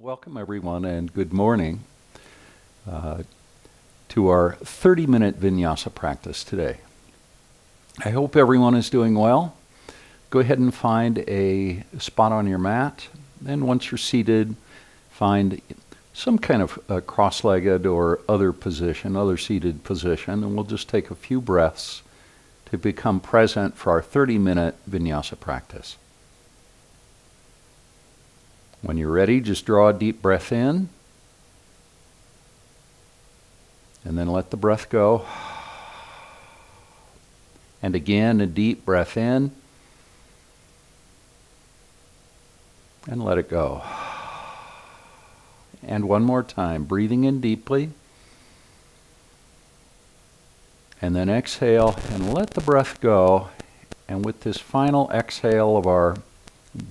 Welcome everyone and good morning to our 30-minute Vinyasa practice today. I hope everyone is doing well. Go ahead and find a spot on your mat, and once you're seated, find some kind of cross-legged or other seated position, and we'll just take a few breaths to become present for our 30-minute Vinyasa practice. When you're ready, just draw a deep breath in, and then let the breath go. And again, a deep breath in, and let it go. And one more time, breathing in deeply, and then exhale, and let the breath go. And with this final exhale of our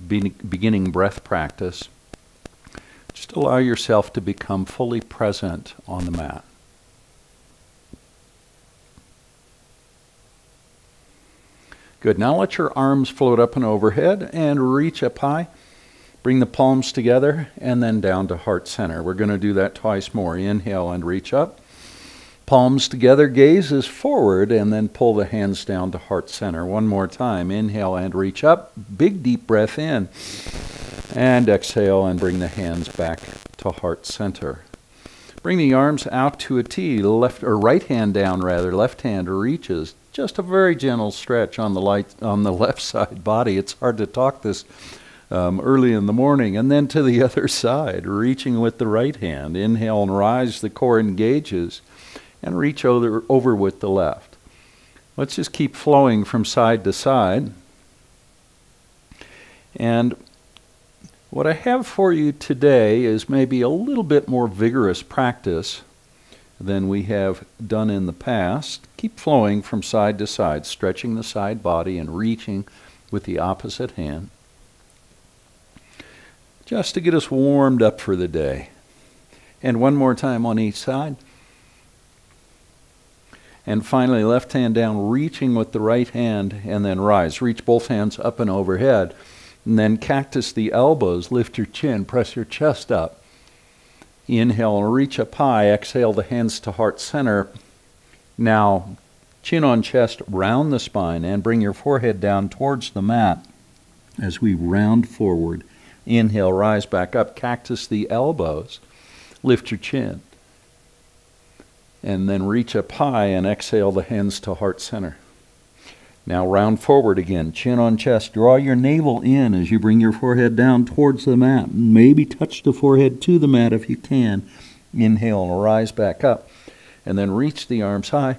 beginning breath practice, just allow yourself to become fully present on the mat. Good. Now let your arms float up and overhead and reach up high. Bring the palms together and then down to heart center. We're going to do that twice more. Inhale and reach up. Palms together, gaze is forward, and then pull the hands down to heart center. One more time. Inhale and reach up. Big deep breath in. And exhale and bring the hands back to heart center. Bring the arms out to a T. Right hand down rather. Left hand reaches. Just a very gentle stretch on the left side body. It's hard to talk this early in the morning. And then to the other side, reaching with the right hand. Inhale and rise. The core engages. And reach over with the left. Let's just keep flowing from side to side. And what I have for you today is maybe a little bit more vigorous practice than we have done in the past. Keep flowing from side to side, stretching the side body and reaching with the opposite hand, just to get us warmed up for the day. And one more time on each side. And finally, left hand down, reaching with the right hand, and then rise. Reach both hands up and overhead. And then cactus the elbows, lift your chin, press your chest up. Inhale and reach up high. Exhale the hands to heart center. Now, chin on chest, round the spine, and bring your forehead down towards the mat as we round forward. Inhale, rise back up, cactus the elbows, lift your chin. And then reach up high and exhale the hands to heart center. Now round forward again, chin on chest. Draw your navel in as you bring your forehead down towards the mat. Maybe touch the forehead to the mat if you can. Inhale and rise back up. And then reach the arms high.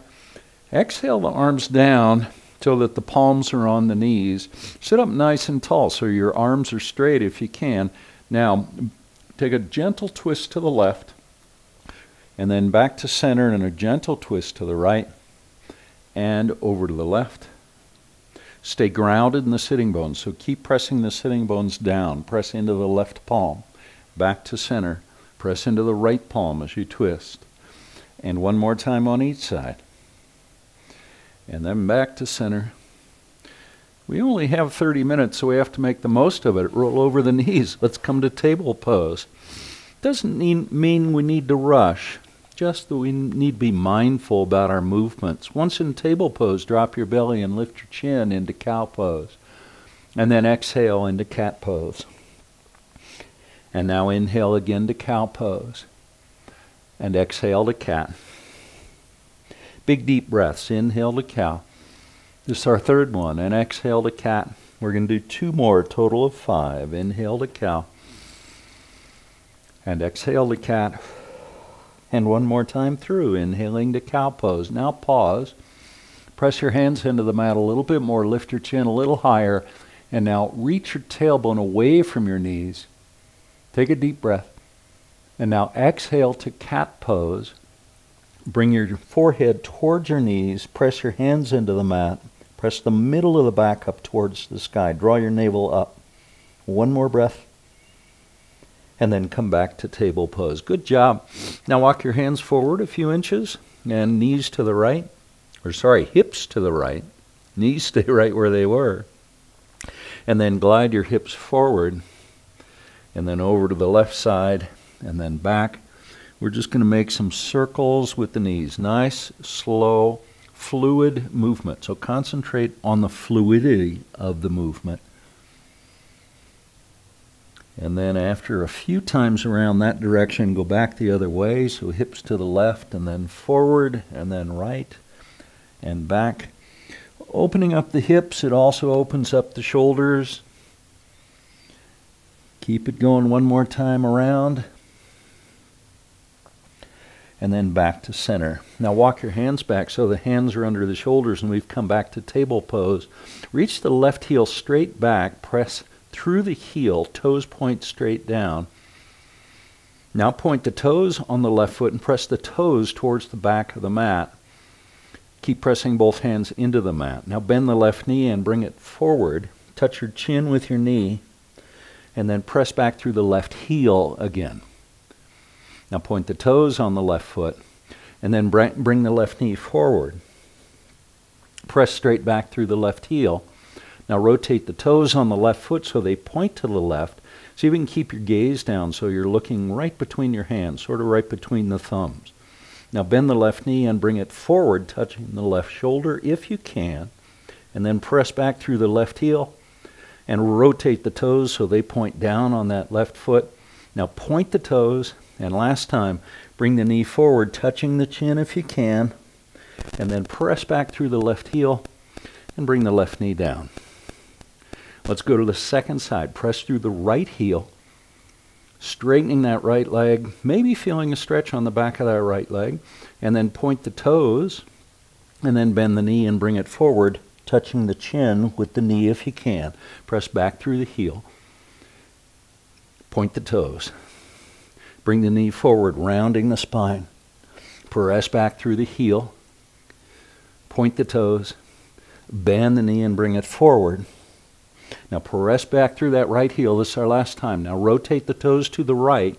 Exhale the arms down so that the palms are on the knees. Sit up nice and tall so your arms are straight if you can. Now take a gentle twist to the left. And then back to center and a gentle twist to the right and over to the left. Stay grounded in the sitting bones, so keep pressing the sitting bones down. Press into the left palm, back to center. Press into the right palm as you twist. And one more time on each side. And then back to center. We only have 30 minutes, so we have to make the most of it. Roll over the knees. Let's come to table pose. Doesn't mean we need to rush. Just that we need to be mindful about our movements. Once in table pose, drop your belly and lift your chin into cow pose. And then exhale into cat pose. And now inhale again to cow pose. And exhale to cat. Big deep breaths. Inhale to cow. This is our third one. And exhale to cat. We're going to do 2 more, total of 5. Inhale to cow. And exhale to cat. And one more time through, inhaling to cow pose. Now pause. Press your hands into the mat a little bit more. Lift your chin a little higher. And now reach your tailbone away from your knees. Take a deep breath. And now exhale to cat pose. Bring your forehead towards your knees. Press your hands into the mat. Press the middle of the back up towards the sky. Draw your navel up. One more breath. And then come back to table pose. Good job. Now walk your hands forward a few inches and knees to the right. Hips to the right. Knees stay right where they were. And then glide your hips forward and then over to the left side, and then back. We're just going to make some circles with the knees. Nice, slow, fluid movement. So concentrate on the fluidity of the movement. And then after a few times around that direction, go back the other way. So hips to the left, and then forward, and then right, and back. Opening up the hips, it also opens up the shoulders. Keep it going one more time around. And then back to center. Now walk your hands back so the hands are under the shoulders, and we've come back to table pose. Reach the left heel straight back, press through the heel, toes point straight down. Now point the toes on the left foot and press the toes towards the back of the mat. Keep pressing both hands into the mat. Now bend the left knee and bring it forward. Touch your chin with your knee, and then press back through the left heel again. Now point the toes on the left foot, and then bring the left knee forward. Press straight back through the left heel. Now rotate the toes on the left foot so they point to the left. See if you can keep your gaze down so you're looking right between your hands, sort of right between the thumbs. Now bend the left knee and bring it forward, touching the left shoulder if you can, and then press back through the left heel and rotate the toes so they point down on that left foot. Now point the toes, and last time, bring the knee forward, touching the chin if you can, and then press back through the left heel and bring the left knee down. Let's go to the second side. Press through the right heel, straightening that right leg, maybe feeling a stretch on the back of that right leg, and then point the toes, and then bend the knee and bring it forward, touching the chin with the knee if you can. Press back through the heel. Point the toes. Bring the knee forward, rounding the spine. Press back through the heel. Point the toes. Bend the knee and bring it forward. Now press back through that right heel. This is our last time. Now rotate the toes to the right.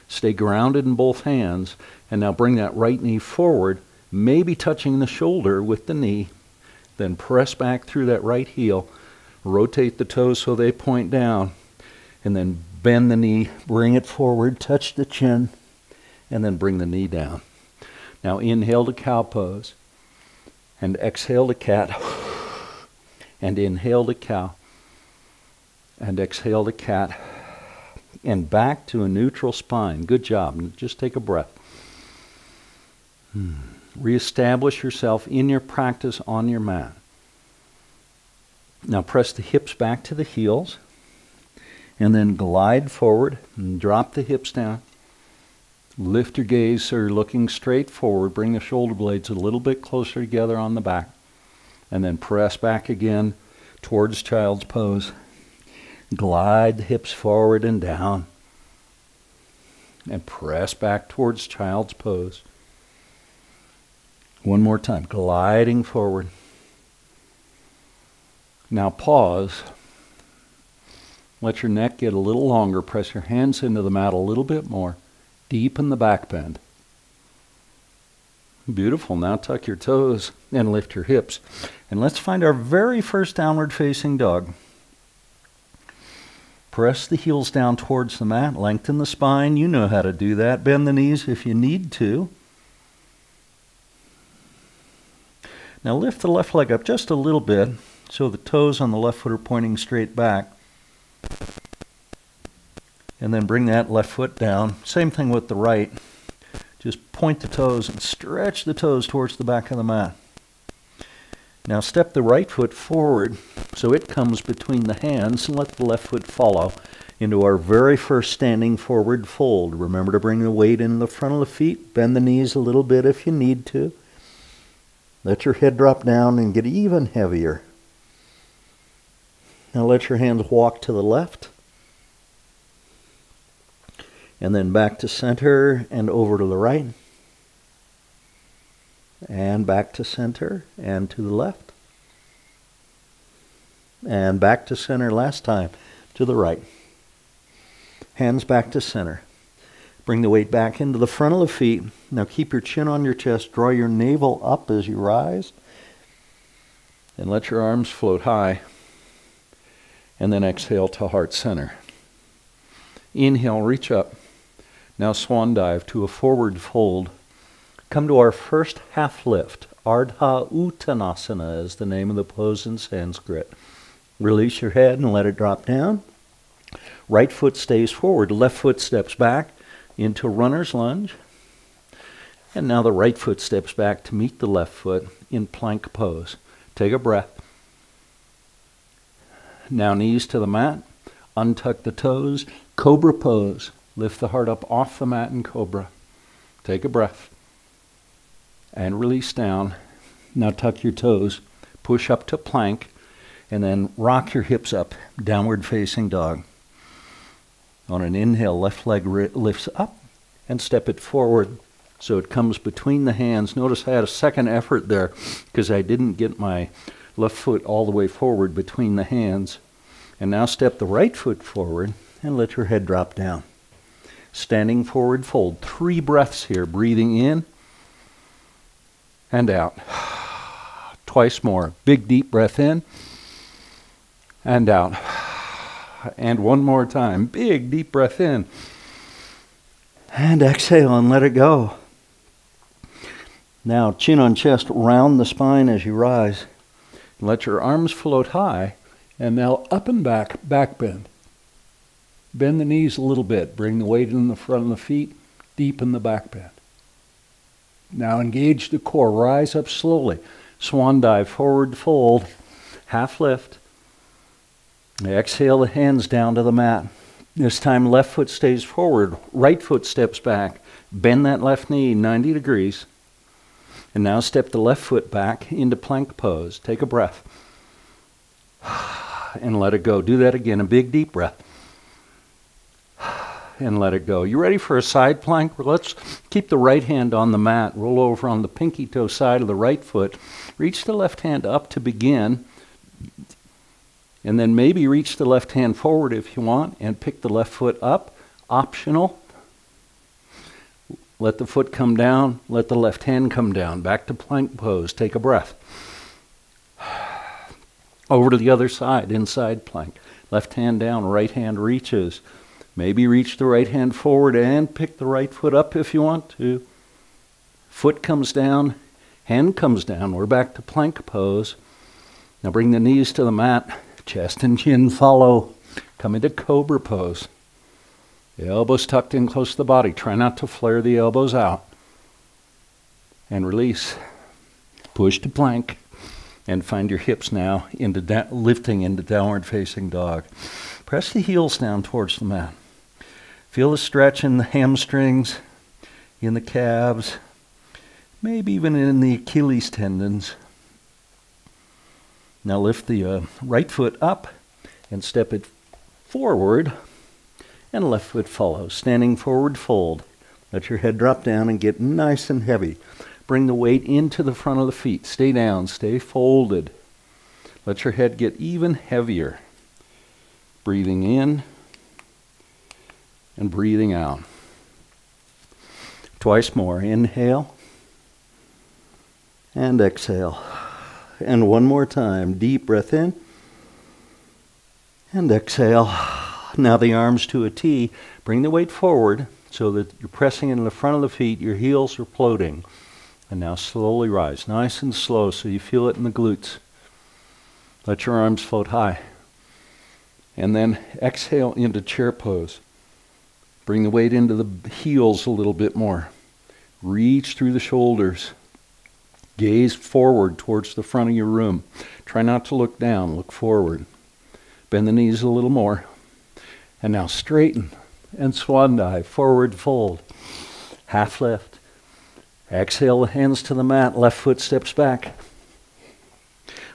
Stay grounded in both hands. And now bring that right knee forward, maybe touching the shoulder with the knee. Then press back through that right heel. Rotate the toes so they point down. And then bend the knee, bring it forward, touch the chin, and then bring the knee down. Now inhale to cow pose, and exhale to cat, and inhale to cow, and exhale to cat, and back to a neutral spine. Good job. Just take a breath. Reestablish yourself in your practice on your mat. Now press the hips back to the heels, and then glide forward and drop the hips down. Lift your gaze so you're looking straight forward. Bring the shoulder blades a little bit closer together on the back. And then press back again towards child's pose. Glide the hips forward and down. And press back towards child's pose. One more time. Gliding forward. Now pause. Let your neck get a little longer. Press your hands into the mat a little bit more. Deepen the back bend. Beautiful. Now tuck your toes and lift your hips. And let's find our very first downward facing dog. Press the heels down towards the mat. Lengthen the spine. You know how to do that. Bend the knees if you need to. Now lift the left leg up just a little bit so the toes on the left foot are pointing straight back. And then bring that left foot down. Same thing with the right. Just point the toes and stretch the toes towards the back of the mat. Now step the right foot forward so it comes between the hands, and let the left foot follow into our very first standing forward fold. Remember to bring the weight in the front of the feet. Bend the knees a little bit if you need to. Let your head drop down and get even heavier. Now let your hands walk to the left. And then back to center and over to the right. And back to center and to the left. And back to center last time to the right. Hands back to center. Bring the weight back into the front of the feet. Now keep your chin on your chest. Draw your navel up as you rise. And let your arms float high. And then exhale to heart center. Inhale, reach up. Now swan dive to a forward fold. Come to our first half lift. Ardha Uttanasana is the name of the pose in Sanskrit. Release your head and let it drop down. Right foot stays forward, left foot steps back into runner's lunge. And now the right foot steps back to meet the left foot in plank pose. Take a breath. Now knees to the mat. Untuck the toes. Cobra pose. Lift the heart up off the mat in cobra. Take a breath. And release down. Now tuck your toes. Push up to plank. And then rock your hips up. Downward facing dog. On an inhale, left leg lifts up and step it forward so it comes between the hands. Notice I had a second effort there because I didn't get my left foot all the way forward between the hands. And now step the right foot forward and let your head drop down. Standing forward fold. 3 breaths here. Breathing in and out. Twice more. Big deep breath in and out. And one more time. Big deep breath in. And exhale and let it go. Now chin on chest, round the spine as you rise. Let your arms float high. And now up and back, back bend. Bend the knees a little bit. Bring the weight in the front of the feet. Deepen the back bend. Now engage the core. Rise up slowly. Swan dive, forward fold. Half lift. Exhale the hands down to the mat. This time left foot stays forward. Right foot steps back. Bend that left knee 90 degrees. And now step the left foot back into plank pose. Take a breath. And let it go. Do that again. A big deep breath. And let it go. You ready for a side plank? Let's keep the right hand on the mat. Roll over on the pinky toe side of the right foot. Reach the left hand up to begin. And then maybe reach the left hand forward if you want and pick the left foot up. Optional. Let the foot come down. Let the left hand come down. Back to plank pose. Take a breath. Over to the other side, inside plank. Left hand down, right hand reaches. Maybe reach the right hand forward and pick the right foot up if you want to. Foot comes down, hand comes down. We're back to plank pose. Now bring the knees to the mat. Chest and chin follow. Come into cobra pose. The elbows tucked in close to the body. Try not to flare the elbows out. And release. Push to plank. And find your hips now into lifting into downward facing dog. Press the heels down towards the mat. Feel the stretch in the hamstrings, in the calves, maybe even in the Achilles tendons. Now lift the right foot up and step it forward, and left foot follows. Standing forward fold. Let your head drop down and get nice and heavy. Bring the weight into the front of the feet. Stay down, stay folded. Let your head get even heavier. Breathing in and breathing out. Twice more. Inhale and exhale. And one more time. Deep breath in and exhale. Now the arms to a T. Bring the weight forward so that you're pressing into the front of the feet. Your heels are floating. And now slowly rise. Nice and slow so you feel it in the glutes. Let your arms float high. And then exhale into chair pose. Bring the weight into the heels a little bit more. Reach through the shoulders. Gaze forward towards the front of your room. Try not to look down, look forward. Bend the knees a little more. And now straighten and swan dive, forward fold. Half lift. Exhale the hands to the mat, left foot steps back.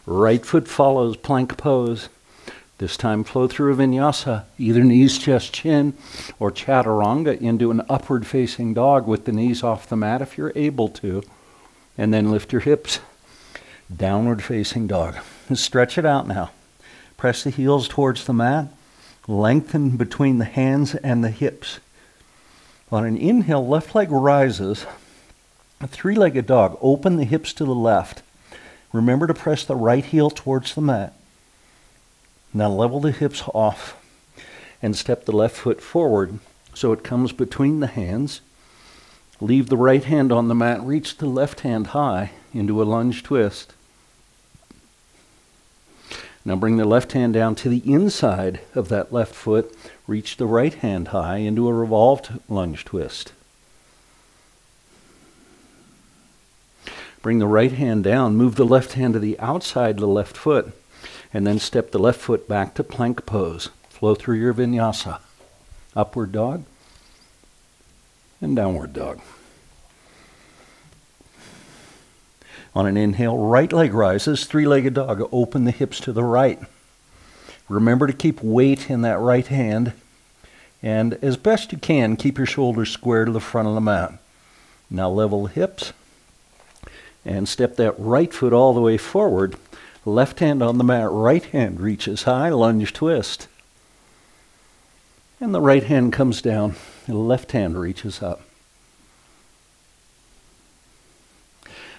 Right foot follows, plank pose. This time flow through a vinyasa, either knees, chest, chin, or chaturanga into an upward facing dog with the knees off the mat if you're able to. And then lift your hips, downward facing dog. And stretch it out now. Press the heels towards the mat. Lengthen between the hands and the hips. On an inhale, left leg rises. A 3-legged dog. Open the hips to the left. Remember to press the right heel towards the mat. Now level the hips off. and step the left foot forward so it comes between the hands. Leave the right hand on the mat, reach the left hand high into a lunge twist. Now bring the left hand down to the inside of that left foot, reach the right hand high into a revolved lunge twist. Bring the right hand down, move the left hand to the outside of the left foot, and then step the left foot back to plank pose. Flow through your vinyasa. Upward dog and downward dog. On an inhale, right leg rises, three-legged dog. Open the hips to the right. Remember to keep weight in that right hand, and as best you can, keep your shoulders square to the front of the mat. Now level the hips, and step that right foot all the way forward. Left hand on the mat, right hand reaches high, lunge twist. And the right hand comes down, the left hand reaches up.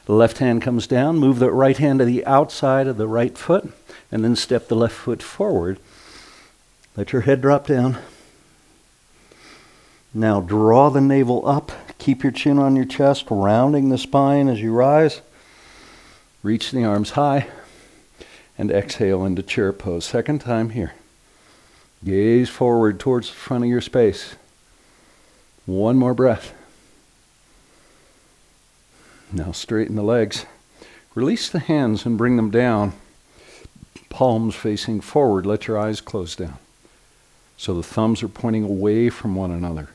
The left hand comes down, move the right hand to the outside of the right foot, and then step the left foot forward. Let your head drop down. Now draw the navel up, keep your chin on your chest, rounding the spine as you rise. Reach the arms high, and exhale into chair pose. Second time here. Gaze forward towards the front of your space. One more breath. Now straighten the legs. Release the hands and bring them down. Palms facing forward. Let your eyes close down. So the thumbs are pointing away from one another.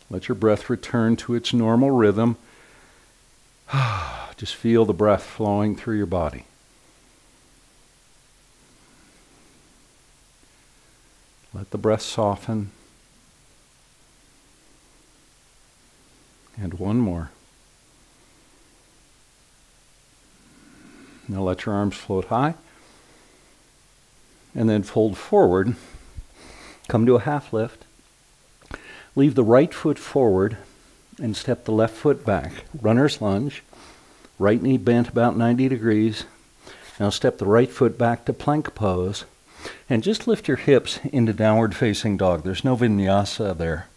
Let your breath return to its normal rhythm. Just feel the breath flowing through your body. Let the breath soften. And one more. Now let your arms float high. And then fold forward. Come to a half lift. Leave the right foot forward and step the left foot back. Runner's lunge. Right knee bent about 90 degrees. Now step the right foot back to plank pose. And just lift your hips into downward facing dog. There's no vinyasa there.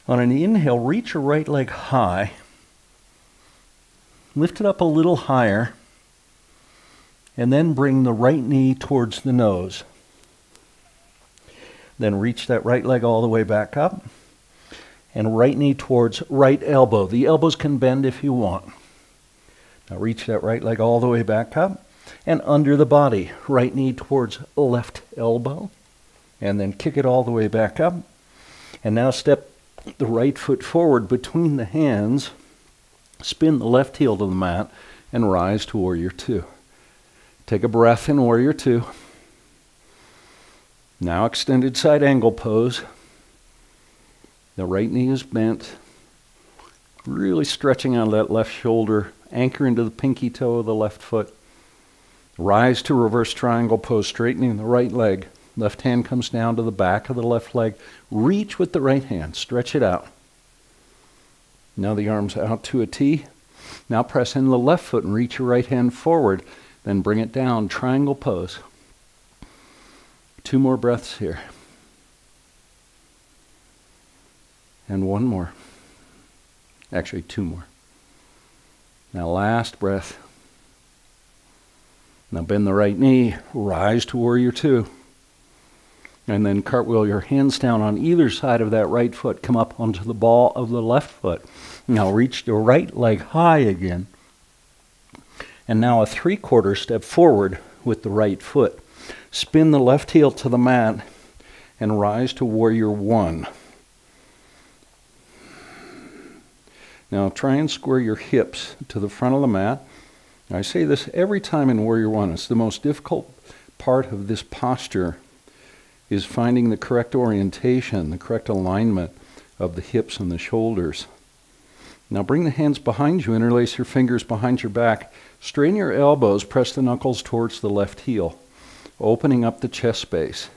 On an inhale, reach your right leg high. Lift it up a little higher. And then bring the right knee towards the nose. Then reach that right leg all the way back up. And right knee towards right elbow. The elbows can bend if you want. Now reach that right leg all the way back up. And under the body, right knee towards left elbow. And then kick it all the way back up. And now step the right foot forward between the hands. Spin the left heel to the mat and rise to Warrior Two. Take a breath in Warrior Two. Now extended side angle pose. The right knee is bent. Really stretching out that left shoulder. Anchor into the pinky toe of the left foot. Rise to reverse triangle pose, straightening the right leg. Left hand comes down to the back of the left leg. Reach with the right hand. Stretch it out. Now the arms out to a T. Now press in the left foot and reach your right hand forward. Then bring it down, triangle pose. 2 more breaths here. And 1 more. Actually, 2 more. Now last breath. Now bend the right knee, rise to Warrior Two. And then cartwheel your hands down on either side of that right foot. Come up onto the ball of the left foot. Now reach the right leg high again. And now a 3/4 step forward with the right foot. Spin the left heel to the mat and rise to Warrior One. Now try and square your hips to the front of the mat. I say this every time in Warrior One. It's the most difficult part of this posture is finding the correct orientation, the correct alignment of the hips and the shoulders. Now bring the hands behind you, interlace your fingers behind your back, straighten your elbows, press the knuckles towards the left heel, opening up the chest space.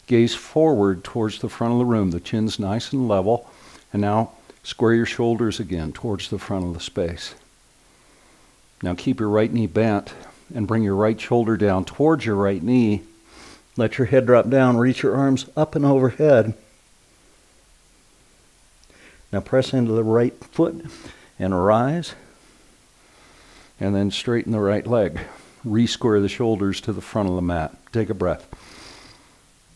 Gaze forward towards the front of the room, the chin's nice and level, and now square your shoulders again towards the front of the space. Now keep your right knee bent and bring your right shoulder down towards your right knee Let your head drop down. Reach your arms up and overhead. Now press into the right foot and rise. And then straighten the right leg. Re-square the shoulders to the front of the mat. Take a breath.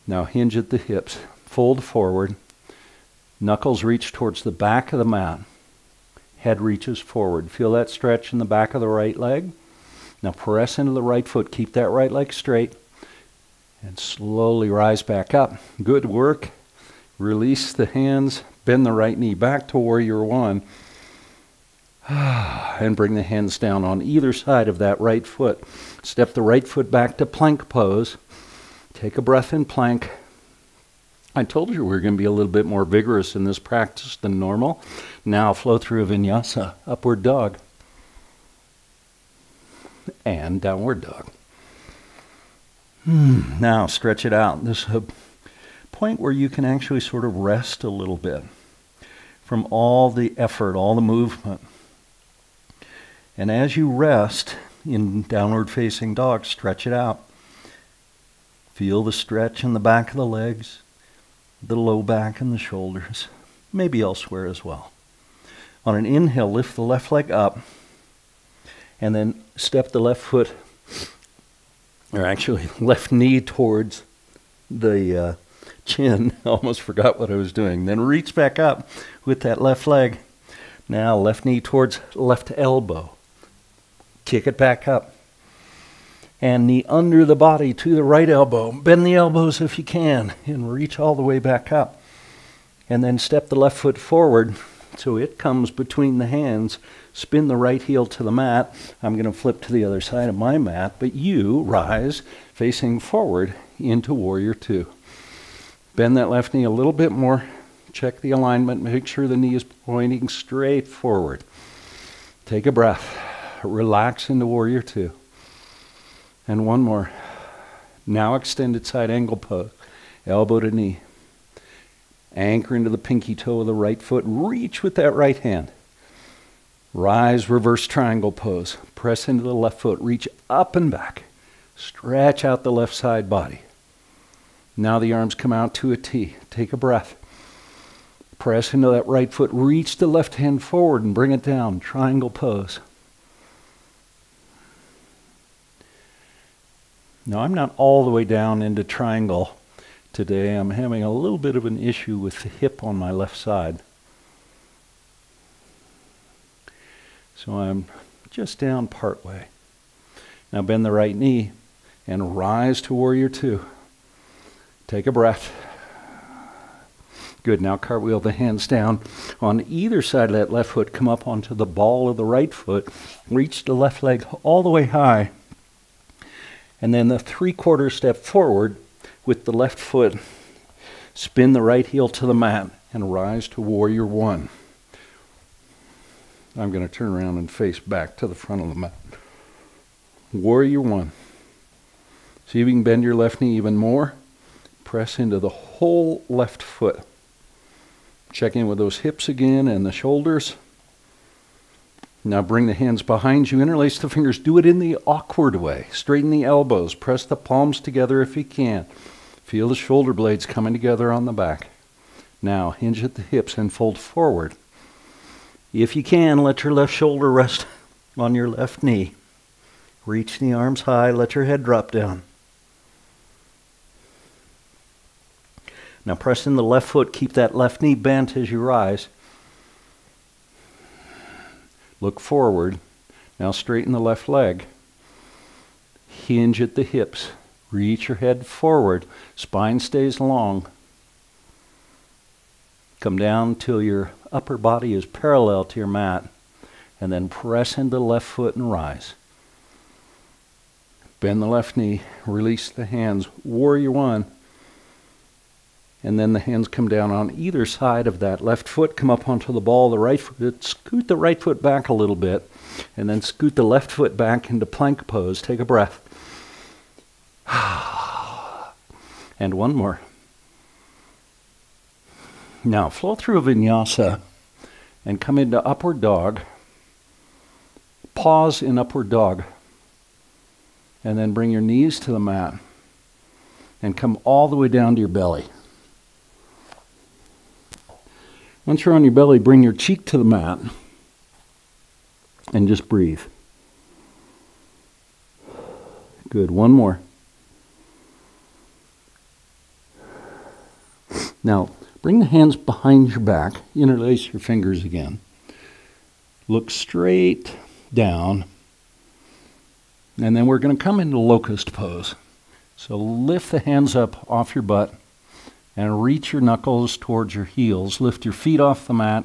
Now hinge at the hips. Fold forward. Knuckles reach towards the back of the mat. Head reaches forward. Feel that stretch in the back of the right leg. Now press into the right foot. Keep that right leg straight. And slowly rise back up. Good work. Release the hands. Bend the right knee back to warrior one. And bring the hands down on either side of that right foot. Step the right foot back to plank pose. Take a breath in plank. I told you we were going to be a little bit more vigorous in this practice than normal. Now flow through a vinyasa, upward dog, and downward dog. Now stretch it out. This is a point where you can actually sort of rest a little bit from all the effort, all the movement. And as you rest in downward facing dog, stretch it out. Feel the stretch in the back of the legs, the low back and the shoulders, maybe elsewhere as well. On an inhale, lift the left leg up, and then step the left foot, or actually left knee towards the chin. I almost forgot what I was doing. Then reach back up with that left leg. Now left knee towards left elbow. Kick it back up. And knee under the body to the right elbow. Bend the elbows if you can and reach all the way back up. And then step the left foot forward so it comes between the hands. Spin the right heel to the mat. I'm going to flip to the other side of my mat, but you rise facing forward into warrior two. Bend that left knee a little bit more. Check the alignment. Make sure the knee is pointing straight forward. Take a breath. Relax into warrior two. And one more. Now extended side angle pose. Elbow to knee. Anchor into the pinky toe of the right foot. Reach with that right hand. Rise, reverse triangle pose. Press into the left foot. Reach up and back. Stretch out the left side body. Now the arms come out to a T. Take a breath. Press into that right foot. Reach the left hand forward and bring it down. Triangle pose. Now, I'm not all the way down into triangle today. I'm having a little bit of an issue with the hip on my left side. So I'm just down part way. Now bend the right knee and rise to warrior two. Take a breath. Good. Now cartwheel the hands down on either side of that left foot. Come up onto the ball of the right foot. Reach the left leg all the way high. And then the 3/4 step forward with the left foot. Spin the right heel to the mat and rise to warrior one. I'm going to turn around and face back to the front of the mat. Warrior one. See if you can bend your left knee even more. Press into the whole left foot. Check in with those hips again and the shoulders. Now bring the hands behind you, interlace the fingers. Do it in the awkward way. Straighten the elbows. Press the palms together if you can. Feel the shoulder blades coming together on the back. Now hinge at the hips and fold forward. If you can, let your left shoulder rest on your left knee. Reach the arms high. Let your head drop down. Now press in the left foot. Keep that left knee bent as you rise. Look forward. Now straighten the left leg. Hinge at the hips. Reach your head forward. Spine stays long. Come down till your upper body is parallel to your mat. And then press into the left foot and rise. Bend the left knee. Release the hands. Warrior one. And then the hands come down on either side of that left foot. Come up onto the ball of the right foot. Scoot the right foot back a little bit. And then scoot the left foot back into plank pose. Take a breath. And one more. Now flow through a vinyasa and come into upward dog. Pause in upward dog. And then bring your knees to the mat. and come all the way down to your belly. Once you're on your belly, bring your cheek to the mat and just breathe. Good. One more. Now, bring the hands behind your back. Interlace your fingers again. Look straight down. And then we're going to come into Locust Pose. So lift the hands up off your butt and reach your knuckles towards your heels. Lift your feet off the mat.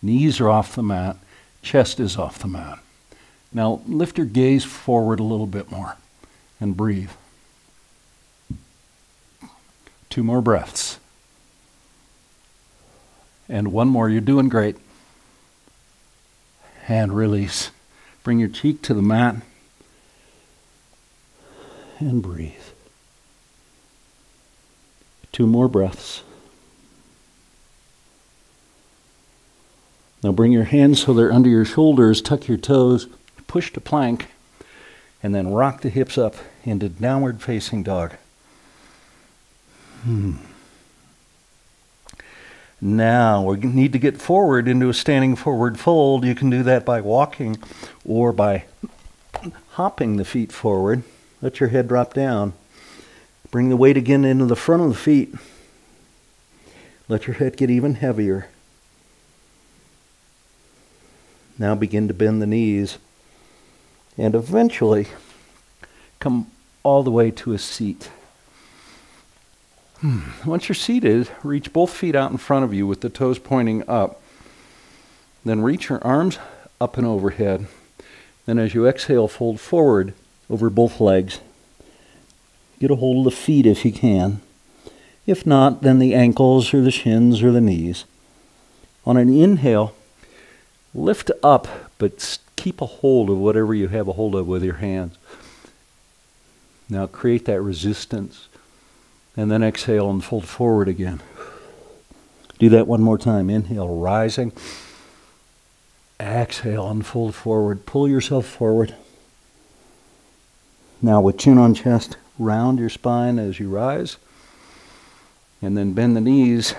Knees are off the mat. Chest is off the mat. Now lift your gaze forward a little bit more and breathe. 2 more breaths. And 1 more. You're doing great. And release. Bring your cheek to the mat and breathe. 2 more breaths. Now bring your hands so they're under your shoulders, tuck your toes, push to plank, and then rock the hips up into downward facing dog. Now we need to get forward into a standing forward fold. You can do that by walking or by hopping the feet forward. Let your head drop down. Bring the weight again into the front of the feet. Let your head get even heavier. Now begin to bend the knees and eventually come all the way to a seat. Once you're seated, reach both feet out in front of you with the toes pointing up. Then reach your arms up and overhead. Then as you exhale, fold forward over both legs. Get a hold of the feet if you can. If not, then the ankles or the shins or the knees. On an inhale, lift up, but keep a hold of whatever you have a hold of with your hands. Now create that resistance. And then exhale and fold forward again. Do that 1 more time. Inhale, rising. Exhale and fold forward. Pull yourself forward. Now with chin on chest, round your spine as you rise. And then bend the knees.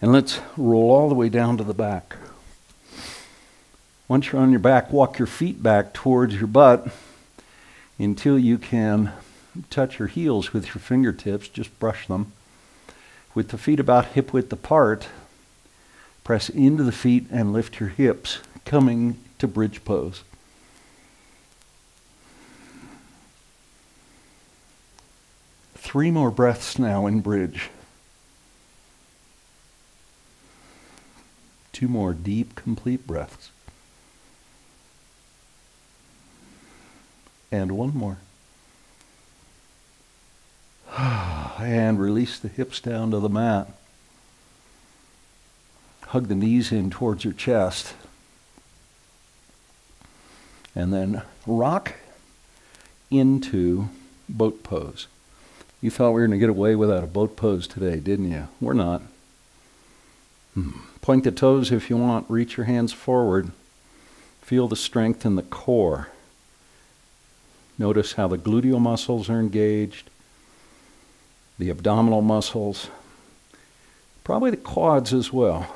And let's roll all the way down to the back. Once you're on your back, walk your feet back towards your butt until you can touch your heels with your fingertips, just brush them. With the feet about hip width apart, press into the feet and lift your hips, coming to bridge pose. Three more breaths now in bridge. 2 more deep, complete breaths. And 1 more. And release the hips down to the mat. Hug the knees in towards your chest. And then rock into boat pose. You thought we were going to get away without a boat pose today, didn't you? We're not. Point the toes if you want. Reach your hands forward. Feel the strength in the core. Notice how the gluteal muscles are engaged. The abdominal muscles, probably the quads as well.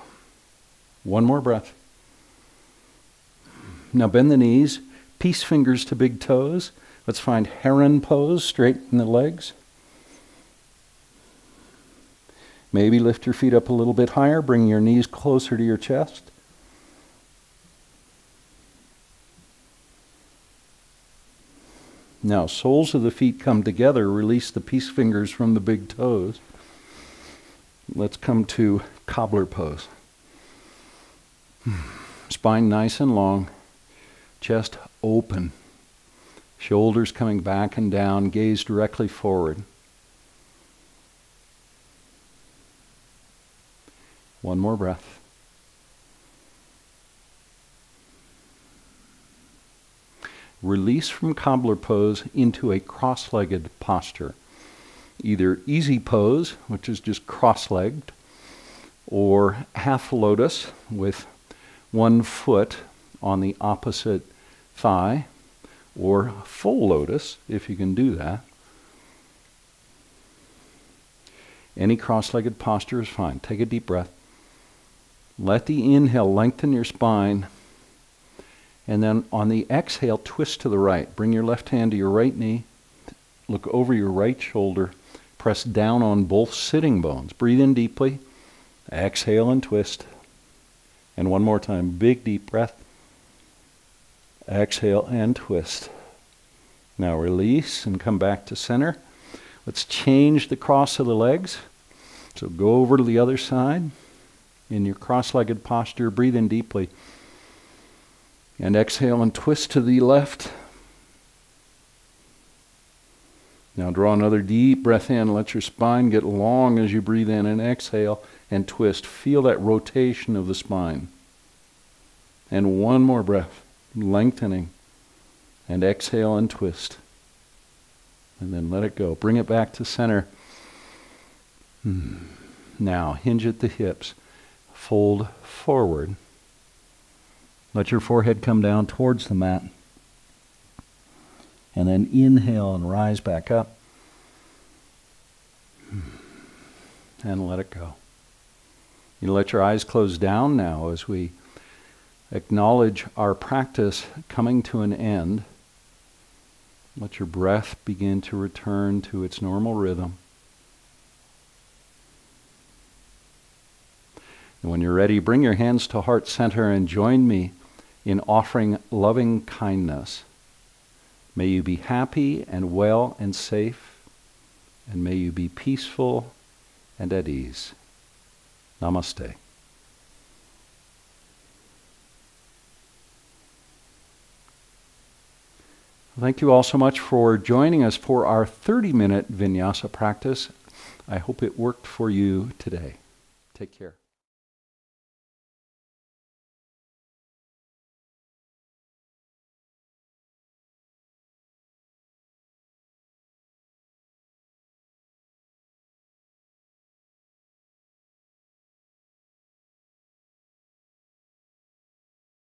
1 more breath. Now bend the knees, peace fingers to big toes. Let's find heron pose, straighten the legs. Maybe lift your feet up a little bit higher, bring your knees closer to your chest. Now, soles of the feet come together. Release the peace fingers from the big toes. Let's come to cobbler pose. Spine nice and long. Chest open. Shoulders coming back and down. Gaze directly forward. 1 more breath. Release from cobbler pose into a cross-legged posture. Either easy pose, which is just cross-legged, or half lotus with 1 foot on the opposite thigh, or full lotus, if you can do that. Any cross-legged posture is fine. Take a deep breath. Let the inhale lengthen your spine. And then on the exhale, twist to the right. Bring your left hand to your right knee. Look over your right shoulder. Press down on both sitting bones. Breathe in deeply. Exhale and twist. And one more time, big deep breath. Exhale and twist. Now release and come back to center. Let's change the cross of the legs. So go over to the other side. In your cross-legged posture, breathe in deeply. And exhale and twist to the left. Now draw another deep breath in. Let your spine get long as you breathe in, and exhale and twist. Feel that rotation of the spine. And one more breath, lengthening. And exhale and twist. And then let it go. Bring it back to center. Now hinge at the hips. Fold forward. Let your forehead come down towards the mat. And then inhale and rise back up. And let it go. You let your eyes close down now as we acknowledge our practice coming to an end. Let your breath begin to return to its normal rhythm. And when you're ready, bring your hands to heart center and join me in offering loving kindness. May you be happy and well and safe, and may you be peaceful and at ease. Namaste. Thank you all so much for joining us for our 30-minute Vinyasa practice. I hope it worked for you today. Take care.